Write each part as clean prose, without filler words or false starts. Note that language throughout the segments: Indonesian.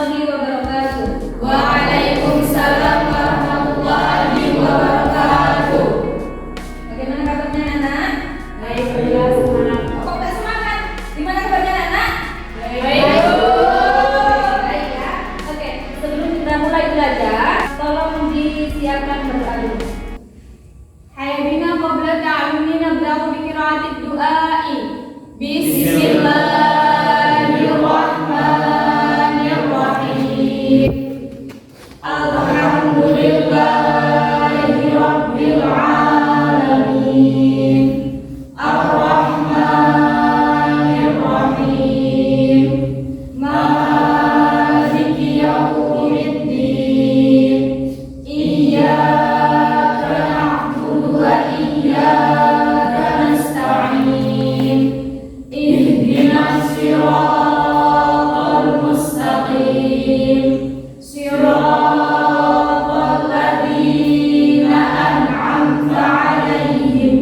warahmatullahi wabarakatuh. Waalaikumsalam warahmatullahi wabarakatuh. Bagaimana kabarnya anak? Baik, semangat. Kok tak semangat? Gimana kabarnya anak? Baik. Baik ya. Oke, sebelum kita mulai belajar, tolong disiapkan berdoa dulu. Hayyina qabla ta'lumi nabda'u bi qira'atid du'a'i. Bismillahirrahmanirrahim. Alhamdulillahi rabbil alamin. Ar-Rahmanir-Rahim. Maliki yaumiddin. Iyyaka na'budu wa iyyaka nasta'in. Ihdinas siratal mustaqim. Siratal ladzina an'amta 'alaihim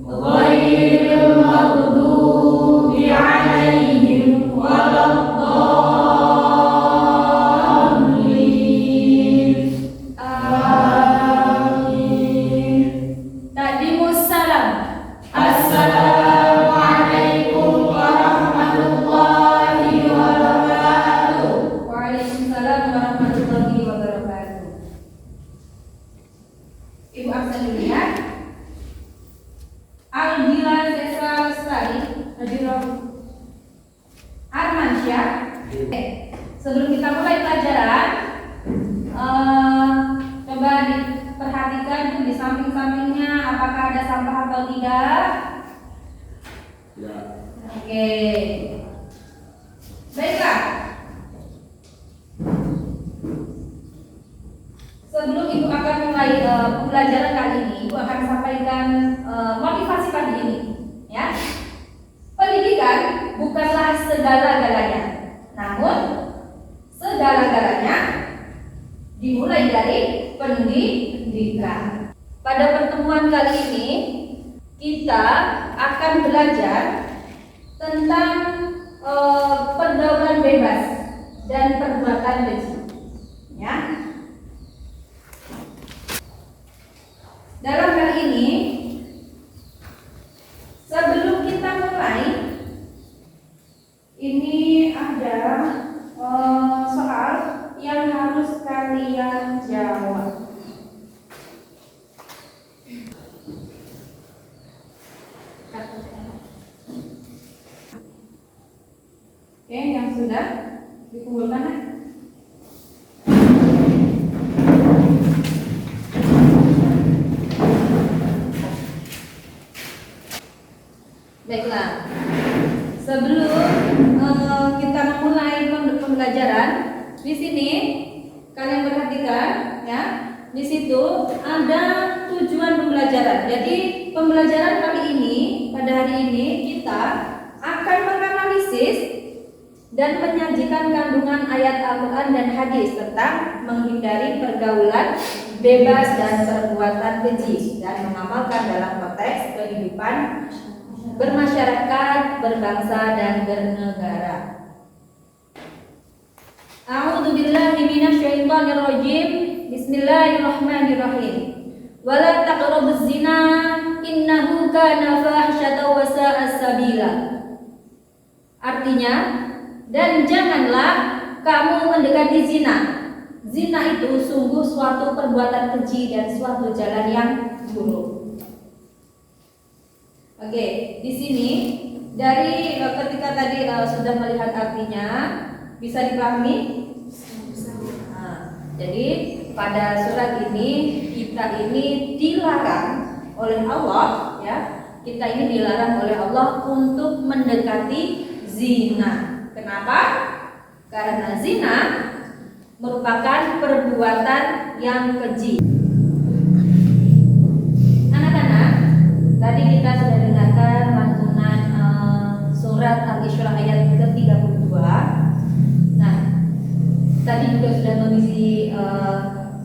ghairil maghdubi 'alaihim waladdallin. Amin. Tadimussalam. Assalamualaikum warahmatullahi wabarakatuh. Waalaikumsalam warahmatullahi wabarakatuh. Ibu absen dulu ya. Aldila Sesra Lestari, Hadiroh Armansyah. Oke, sebelum kita mulai pelajaran, coba diperhatikan tuh di samping-sampingnya apakah ada sampah atau tidak. Ya. Oke, baiklah. Sebelum ibu akan mulai pembelajaran kali ini, ibu akan sampaikan motivasi pagi ini, ya. Pendidikan bukanlah segala-galanya, namun segala-galanya dimulai dari pendidikan. Pada pertemuan kali ini, kita akan belajar tentang pergaulan bebas dan perbuatan keji, ya. Dalam hal ini, sebelum kita mulai, ini ada soal yang harus kalian jawab. Oke, yang sudah dikumpulkan. Baiklah, sebelum kita memulai pembelajaran, di sini kalian perhatikan, ya. Di situ ada tujuan pembelajaran. Jadi pembelajaran kali ini, pada hari ini kita akan menganalisis dan menyajikan kandungan ayat Al-Quran dan hadis tentang menghindari pergaulan bebas dan perbuatan keji dan mengamalkan dalam konteks kehidupan bermasyarakat, berbangsa dan bernegara. A'udzubillahi minasyaitonirrajim. Bismillahirrahmanirrahim. Wala taqrabuz zina innahu kana fahisyatan wa sa'a sabila. Artinya, dan janganlah kamu mendekati zina. Zina itu sungguh suatu perbuatan keji dan suatu jalan yang buruk. Oke, di sini dari ketika tadi sudah melihat artinya, bisa dipahami? Nah, jadi pada surat ini kita ini dilarang oleh Allah, ya. Kita ini dilarang oleh Allah untuk mendekati zina. Kenapa? Karena zina merupakan perbuatan yang keji. Anak-anak, tadi kita sudah dengarkan lantunan surat Al-Isra ayat ke-32. Nah, tadi juga sudah mengisi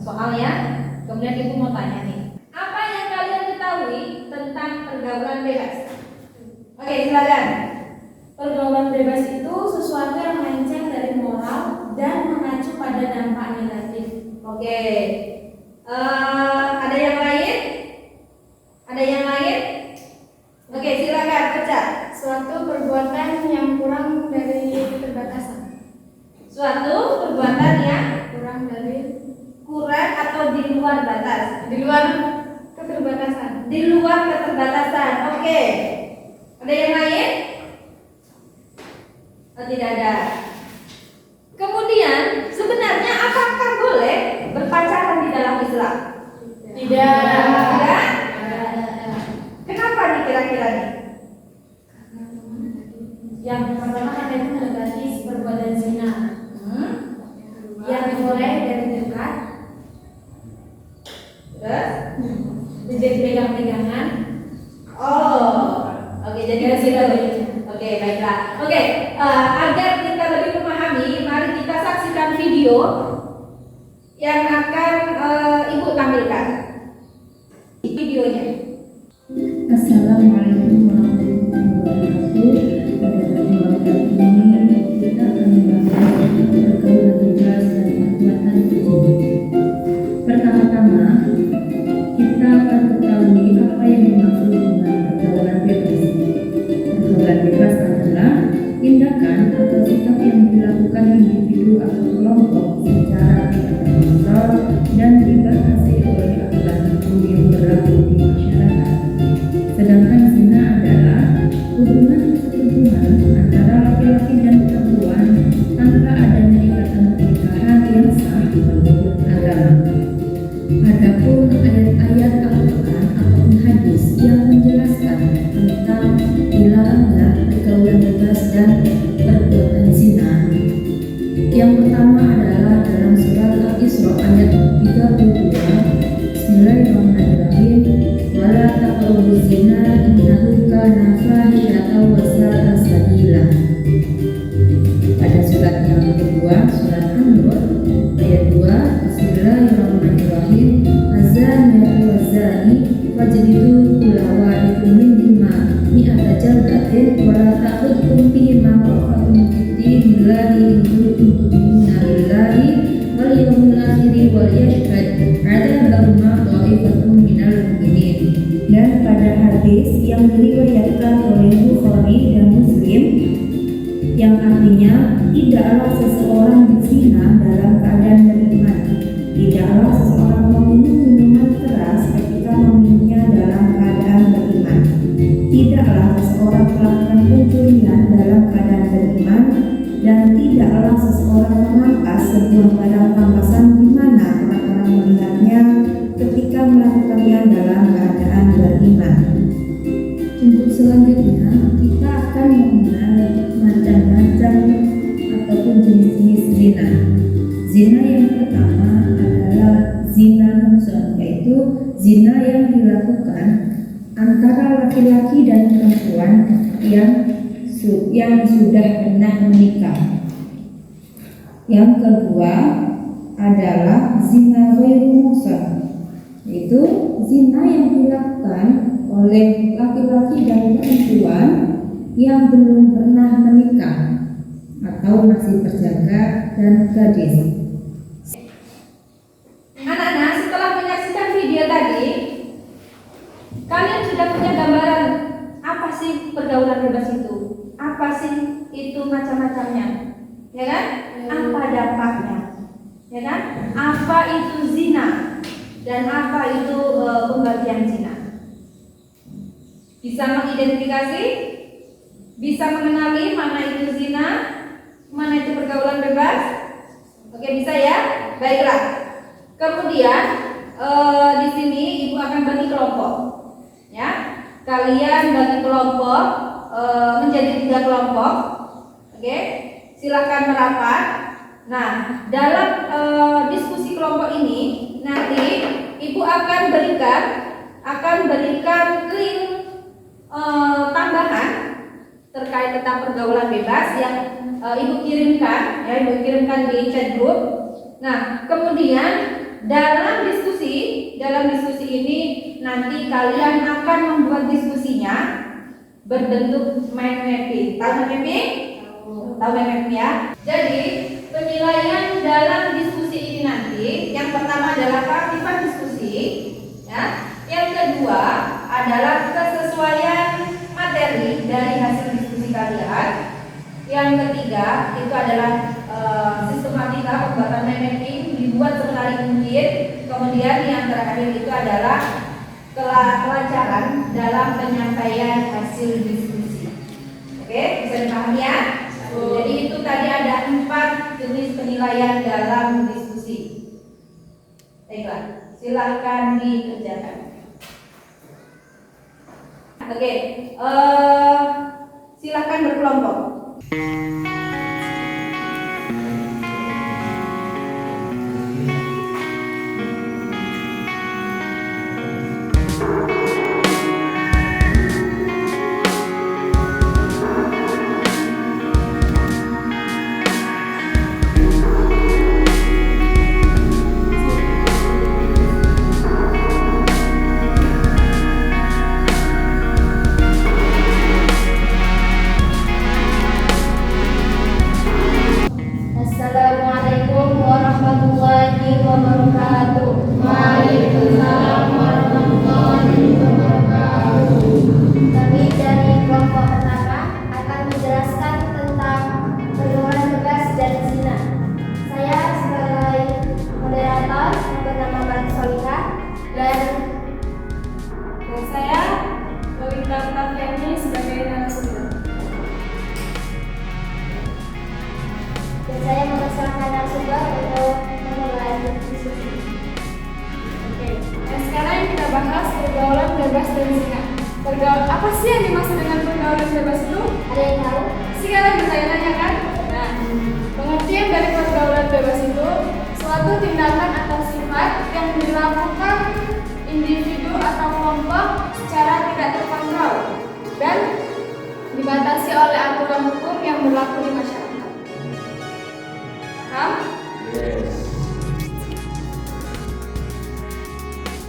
soalnya. Kemudian ibu mau tanya nih, apa yang kalian ketahui tentang pergaulan bebas? Oke, silakan. Pergaulan bebas itu sesuatu yang melenceng dari moral dan Suatu perbuatan yang kurang atau di luar batas. di luar keterbatasan. Di luar keterbatasan. Oke. Ada yang lain? Oh, tidak ada. Kemudian sebenarnya apakah boleh berpacaran di dalam Islam? Tidak. Tidak? Kenapa nih kira-kira nih? Yang pertama ada itu mendekati perbuatan zina. Hmm? Yang dimulai dari dekat, Terus? menjadi pegang-pegangan. Oh, oke. Jadi Dari begitu. situ. Oke, baiklah. Oke, agar kita lebih memahami, mari kita saksikan video yang akan Ibu tampilkan. Videonya. Assalamualaikum warahmatullahi wabarakatuh. Pada kesempatan ini kita akan membahas pergaulan bebas dan perbuatan keji. Pertama-tama, kita akan ketahui apa yang dimaksud dengan pergaulan bebas. Pergaulan bebas adalah tindakan atau sikap yang dilakukan individu atau kelompok secara tidak terkontrol dan dibatasi oleh aturan hukum yang berlaku di masyarakat. Sedangkan zina adalah hubungan persetubuhan antara laki-laki dan perempuan tanpa adanya ikatan pernikahan yang sah menurut agama. Adapun ayat-ayat Al-Quran ataupun hadis yang menjelaskan tentang dilarangnya pergaulan bebas dan perbuatan zina. Yang pertama adalah dalam surat Al-Isra ayat 32. Bismillahirrahmanirrahim. Wala taqrabuz zina innahu kana fahishatan wa sa'a sabila. Pada surat yang kedua, surat An-Nur ayat 2. Bismillahirrahmanirrahim. Azaniyatu wazani fajlidu kulla wahidin minhuma mi'ata jaldatin wa la ta'khudhukum bihima ra'fatun fid-dinillahi in kuntum tu'minuna billahi wal yawmil akhir wal yashhad 'adabahuma ta'ifatun minal mu'minin. Dan pada hadis yang diriwayatkan oleh Bukhari dan Muslim yang artinya tidaklah seseorang berzina dalam keadaan beriman, tidaklah seseorang meminum minuman keras ketika meminumnya dalam keadaan beriman, tidaklah seseorang melakukan pencurian dalam keadaan beriman, dan tidaklah seseorang merampas sebuah barang rampasan di mana orang-orang melihatnya ketika melakukannya dalam keadaan beriman. Untuk selanjutnya kita akan mengenal macam-macam ataupun jenis-jenis zina. Zina yang pertama adalah zina muhsan, yaitu zina yang dilakukan antara laki-laki dan perempuan yang sudah pernah menikah. Yang kedua adalah zina ghairu muhsan, yaitu zina yang dilakukan oleh laki-laki dan perempuan yang belum pernah menikah atau masih berjaga dan gadis. Anak-anak, setelah menyaksikan video tadi, kalian sudah punya gambaran apa sih pergaulan bebas itu? Apa sih itu macam-macamnya? Ya kan? Apa dampaknya? Ya kan? Apa itu zina? Dan apa itu pembagian zina? Bisa mengidentifikasi? Bisa mengenali mana itu zina? Mana itu pergaulan bebas? Oke, bisa ya? Baiklah. Kemudian di sini Ibu akan bagi kelompok. Ya. Kalian bagi kelompok menjadi 3 kelompok. Oke. Silakan merapat. Nah, dalam diskusi kelompok ini nanti Ibu akan berikan link tambahan terkait tentang pergaulan bebas yang Ibu kirimkan, ya, Ibu kirimkan di chat group. Nah, kemudian dalam diskusi ini nanti kalian akan membuat diskusinya berbentuk mind mapping. Tahu mind mapping? Tahu mind mapping ya? Jadi penilaian dalam diskusi ini nanti yang pertama adalah keaktifan diskusi, ya. Yang kedua adalah kesesuaian materi dari hasil diskusi kalian. Yang ketiga itu adalah sistematika pembuatan mapping dibuat semenarik mungkin. Kemudian yang terakhir itu adalah kelancaran dalam penyampaian hasil diskusi. Oke, bisa dipahami ya? Jadi itu tadi ada 4 jenis penilaian dalam diskusi. Baiklah, silahkan dikerjakan. Oke, silahkan berkelompok. Assalamualaikum warahmatullahi wabarakatuh. Waalaikumsalam warahmatullahi wabarakatuh. Kami dari kelompok pertama akan menjelaskan tentang pergaulan bebas dan zina. Saya sebagai moderator yang bernama Bang Solika dan saya Lolita Tafiani sebagai narasumber. Dan saya mempersilakan narasumber untuk memulai diskusi. Oke, dan sekarang kita bahas pergaulan bebas dan zina. Apa sih yang dimaksud dengan pergaulan bebas itu? Ada yang tahu? Sekarang bertanya-tanya kan? Nah, pengertian dari pergaulan bebas itu suatu tindakan atau sifat yang dilakukan individu atau kelompok secara tidak terkontrol dan dibatasi oleh aturan hukum yang berlaku di masyarakat. Paham? Yes.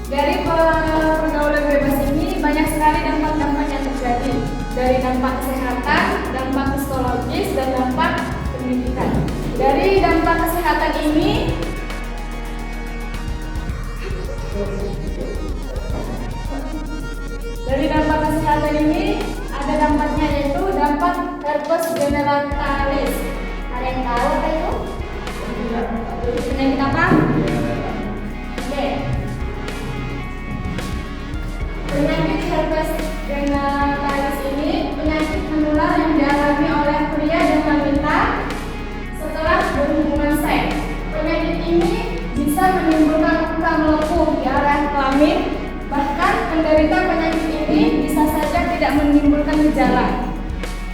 Dari pergaulan bebas ini banyak sekali dampak-dampak yang terjadi, dari dampak kesehatan, dampak psikologis, dan dampak pendidikan. Dari dampak kesehatan ini ada dampaknya, yaitu dampak herpes genitalitis. Ada yang tahu apa itu? Penyakit apa? Oke. Penyakit herpes genitalitis ini penyakit menular yang dialami oleh pria dan wanita setelah berhubungan seks. Penyakit ini bisa menimbulkan luka melepuh di area kelamin. Bahkan penderita penyakit ini bisa saja tidak menimbulkan gejala.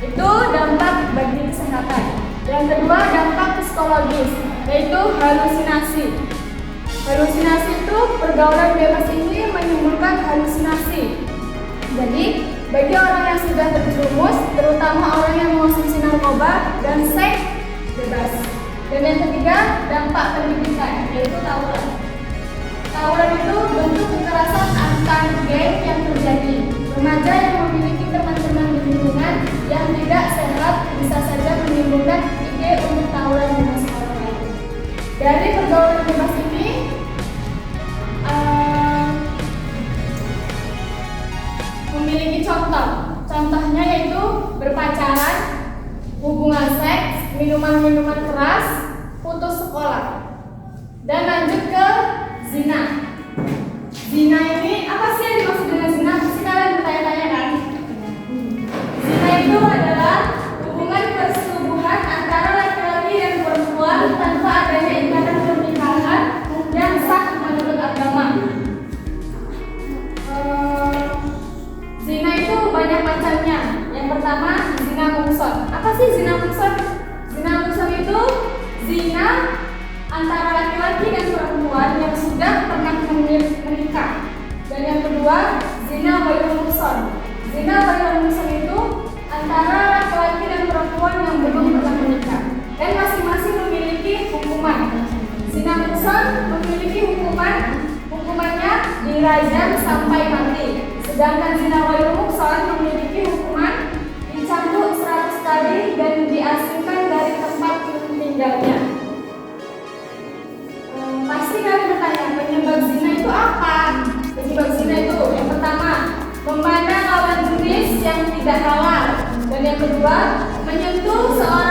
Itu dampak bagi kesehatan. Yang kedua, dampak psikologis, yaitu halusinasi. Halusinasi itu pergaulan bebas ini menimbulkan halusinasi. Jadi, bagi orang yang sudah terjerumus, terutama orang yang mengonsumsi narkoba dan seks bebas. Dan yang ketiga, dampak pendidikan, yaitu tawuran. Tawuran itu bentuk kekerasan antar geng yang terjadi. Remaja yang memiliki teman-teman di lingkungan yang tidak sehat bisa saja menimbulkan ide untuk tawuran dengan orang lain. Dari pergaulan bebas ini, memiliki contoh. Contohnya yaitu berpacaran, hubungan seks, minuman-minuman keras, putus sekolah. Dan lanjut ke zina. Zina ini apa sih yang dimaksud dengan zina? Pasti kalian bertanya-tanya kan? Zina itu adalah hubungan persetubuhan antara laki-laki dan perempuan tanpa adanya ikatan pernikahan yang sah menurut agama. Zina itu banyak macamnya. Yang pertama, zina mungson. Apa sih zina mungson? Zina mungson itu zina antara laki-laki dan perempuan yang sudah pernah menikah. Dan yang kedua, zina ghairu muhsan. Zina ghairu muhsan itu antara laki-laki dan perempuan yang belum pernah menikah. Dan masing-masing memiliki hukuman. Zina muhsan memiliki hukumannya dirajam sampai mati. Sedangkan zina ghairu muhsan memiliki hukuman dicambuk 100 kali dan diasingkan dari tempat tinggalnya. Pasti kalian bertanya, penyebab zina itu apa? Penyebab zina itu yang pertama, memandang lawan jenis yang tidak halal. Dan yang kedua, menyentuh seorang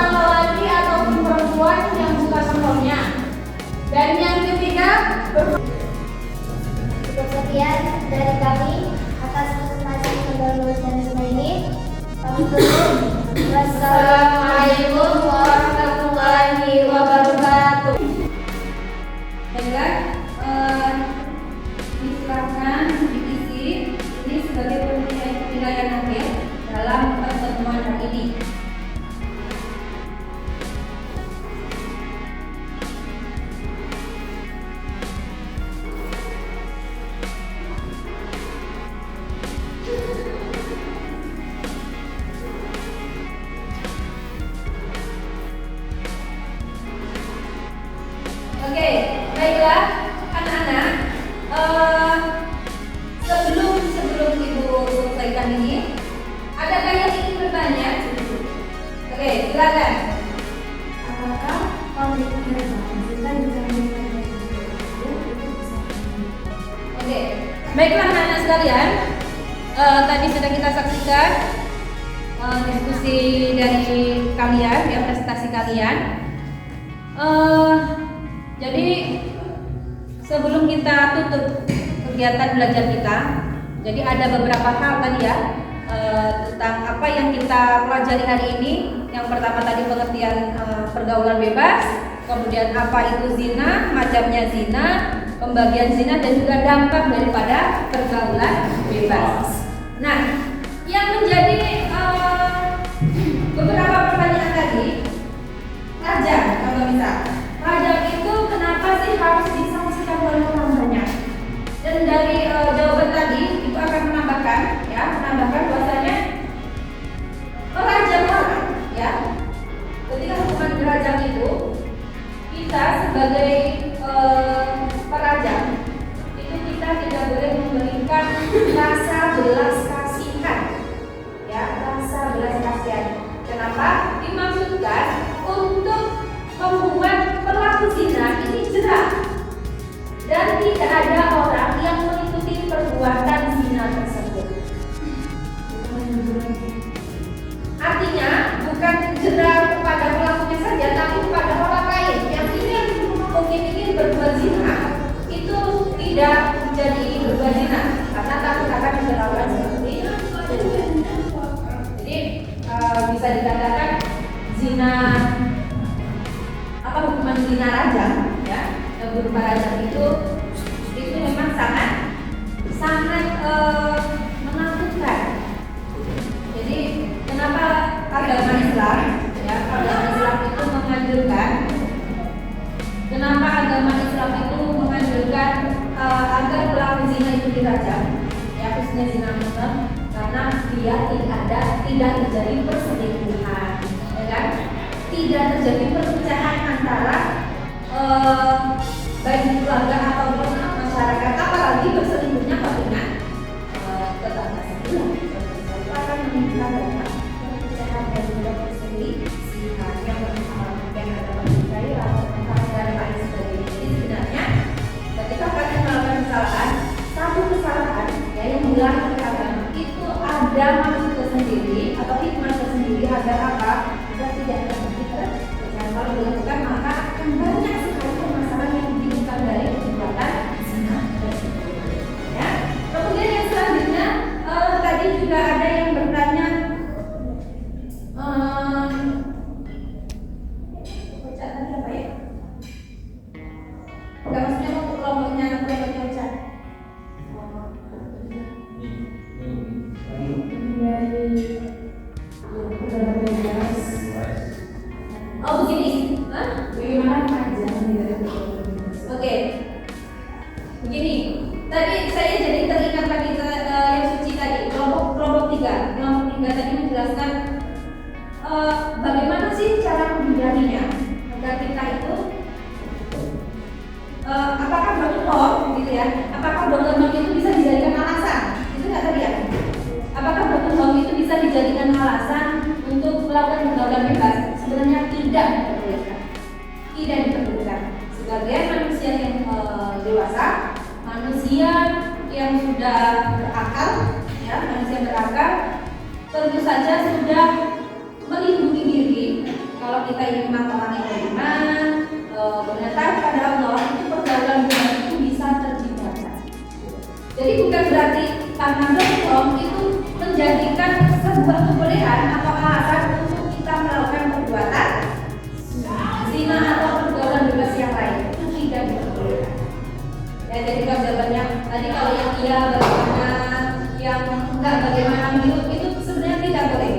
Oke, silakan. Apakah konflik verbal kita bisa menilai? Oke, baiklah anak-anak sekalian. Tadi sudah kita saksikan diskusi dari kalian, ya, presentasi kalian. Jadi sebelum kita tutup kegiatan belajar kita, jadi ada beberapa hal tadi ya tentang apa yang kita pelajari hari ini. Yang pertama tadi pengertian pergaulan bebas, kemudian apa itu zina, macamnya zina, pembagian zina, dan juga dampak daripada pergaulan bebas. Nah, yang menjadi beberapa pertanyaan tadi, rajam, kalau bisa, rajam itu kenapa sih harus disaksikan oleh orang banyak? Dan dari jawaban tadi itu akan menambahkan bahwasanya merajam orang, ya. Ketika hukuman dirajam itu, kita sebagai perajam itu kita tidak boleh memberikan rasa belas kasihan, ya, rasa belas kasihan. Kenapa? Dimaksudkan untuk membuat pelaku zina ini jerah dan tidak ada orang yang mengikuti perbuatan zina tersebut. Artinya bukan jerah kepada pelakunya saja, tapi kepada orang lain yang ingin berbuat zina itu tidak menjadi berbuat zina karena takut akan diperlakukan seperti itu. Jadi bisa dikatakan zina hukuman zina rajam, ya, yang berupa rajam itu memang sangat menakutkan. Jadi kenapa agama Islam, ya, agama Islam itu menganjurkan? Kenapa agama Islam itu menganjurkan agar pelaku zina itu dirajam, ya, khususnya zina mutlak, karena dia tidak terjadi perselingkuhan, ya kan? Tidak terjadi perpecahan antara baik di keluarga ataupun masyarakat, apalagi berselingkuhnya dengan tetangga sebelah. Itu akan menimbulkan dampak perpecahan dan juga perselingkuhan yang mungkin ada bercerai atau dan lain sebagainya. Jadi sebenarnya ketika kalian melakukan kesalahan, satu kesalahan, ya, yang melanggar agama itu ada maksud tersendiri atau hikmah tersendiri agar apa? Agar tidak terjadi perpecahan. Kalau dilakukan maka akan banyak sekali permasalahan yang ditimbulkan dari perbuatan zina tersebut. Ya. Kemudian yang selanjutnya tadi juga ada yang bertanya tadi apa ya? Enggak, maksudnya untuk kelompoknya Ocha. Oh begini, bagaimana aja? Oke, begini. Tadi saya jadi teringat lagi yang suci tadi, kelompok tiga tadi menjelaskan bagaimana sih cara menghindarinya agar kita itu apakah broken home, gitu ya? Apakah broken home itu bisa dijadikan alasan? Itu nggak tadi ya? Apakah broken home itu bisa dijadikan alasan untuk melakukan pergaulan bebas? Sebenarnya tidak diperbolehkan. Sebagai manusia yang dewasa, manusia yang sudah berakal, ya, manusia berakal, tentu saja sudah melindungi diri. Kalau kita ingin orang yang beriman, bernetap pada Allah, itu pergaulan bebas itu bisa terciptakan. Jadi bukan berarti karena broken itu menjadikan sebuah kebolehan atau alasan untuk kita melakukan perbuatan zina atau pergaulan bebas yang lain. Itu tidak diperbolehkan. Ya, jadi kalau jawabannya tadi, kalau yang iya bagaimana, yang enggak bagaimana, itu sebenarnya tidak boleh,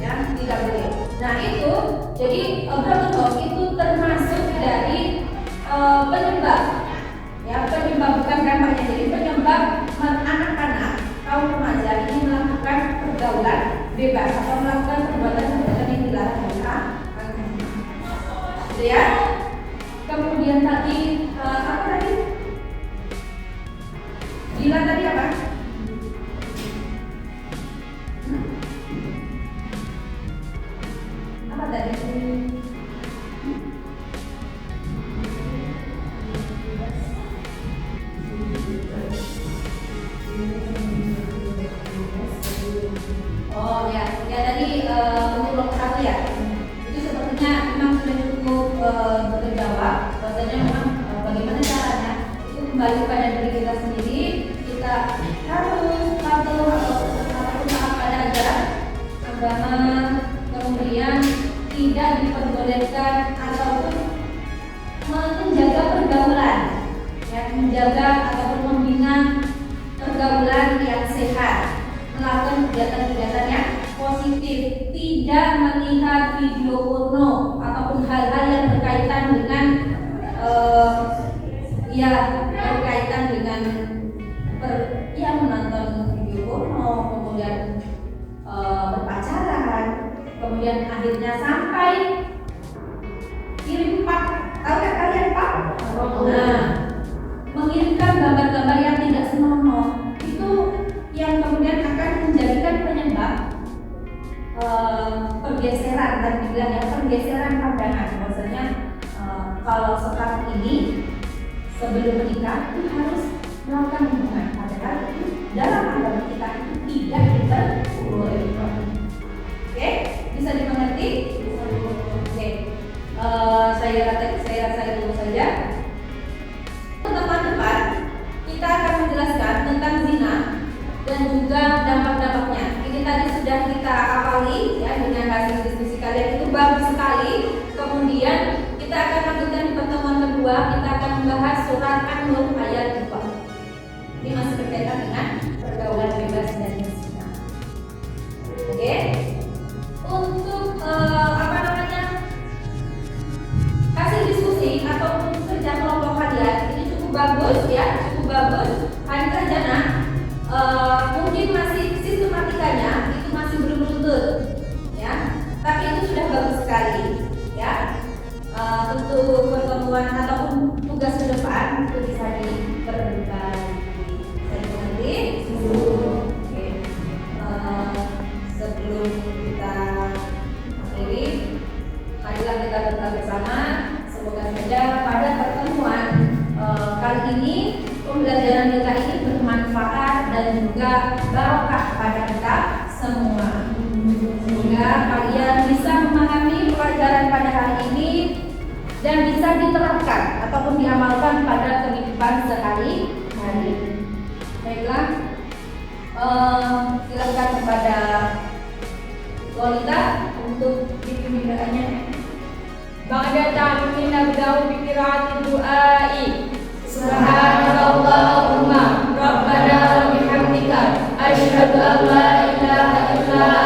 ya, tidak boleh. Nah itu jadi broken home itu termasuk dari penyebab, ya, penyebab bukan kampanye, jadi penyebab anak-anak kaum remaja ini melakukan pergaulan bebas atau melakukan perbuatan yang dilarang oleh agama. Gitu ya. Kemudian tadi apa tadi? Gila tadi apa? kembali pada diri kita sendiri. Kita harus patuh ataupun taat pada ajaran agama, kemudian tidak diperbolehkan ataupun menjaga pergaulan, ya, menjaga ataupun membina pergaulan yang sehat, melakukan kegiatan-kegiatan yang positif, tidak melihat video porno ataupun hal-hal yang berkaitan dengan berkaitan dengan menonton video porno, kemudian berpacaran, kemudian akhirnya sampai kirim pak, tahu kan kalian pak? Nah, mengirimkan gambar-gambar yang tidak senonoh itu yang kemudian akan menjadikan penyebab pergeseran, dan dibilang ya pergeseran pandangan. Maksudnya kalau sekarang ini sebelum menikah itu harus melakukan hubungan, padahal itu dalam agama kita itu tidak diperbolehkan. Oke, bisa dimengerti? Oke, saya rasa itu saja. Teman depan kita akan menjelaskan tentang zina dan juga dampak-dampaknya. Ini tadi sudah kita awali ya dengan hasil diskusi kalian, itu bagus sekali. Kemudian kita akan lanjutkan di pertemuan kedua, kita akan membahas surat An-Nur ayat 2. Ini masih berkaitan dengan pergaulan bebas dan zina. Oke. Untuk hasil diskusi ataupun kerja kelompok kalian ini cukup bagus ya, cukup bagus. Hanya saja mungkin masih sistematikanya itu masih belum luntur ya, tapi itu sudah bagus sekali ya. Untuk pertemuan ataupun tugas ke depan itu bisa diperbaiki. Saya mengerti. Oke. Sebelum kita akhiri, marilah kita berdoa bersama. Semoga saja pada pertemuan kali ini pembelajaran kita ini bermanfaat dan juga barokah pada kita semua. Semoga kalian bisa memahami pelajaran pada hari ini dan bisa diterapkan ataupun diamalkan pada kehidupan sehari-hari. Baiklah, silakan kepada Lolita untuk dipimpin doanya. Ba'da ta'limin nabda'u bi qira'ati du'ai. Subhanallahumma rabbana wa bihamdika asyhadu an la ilaha illa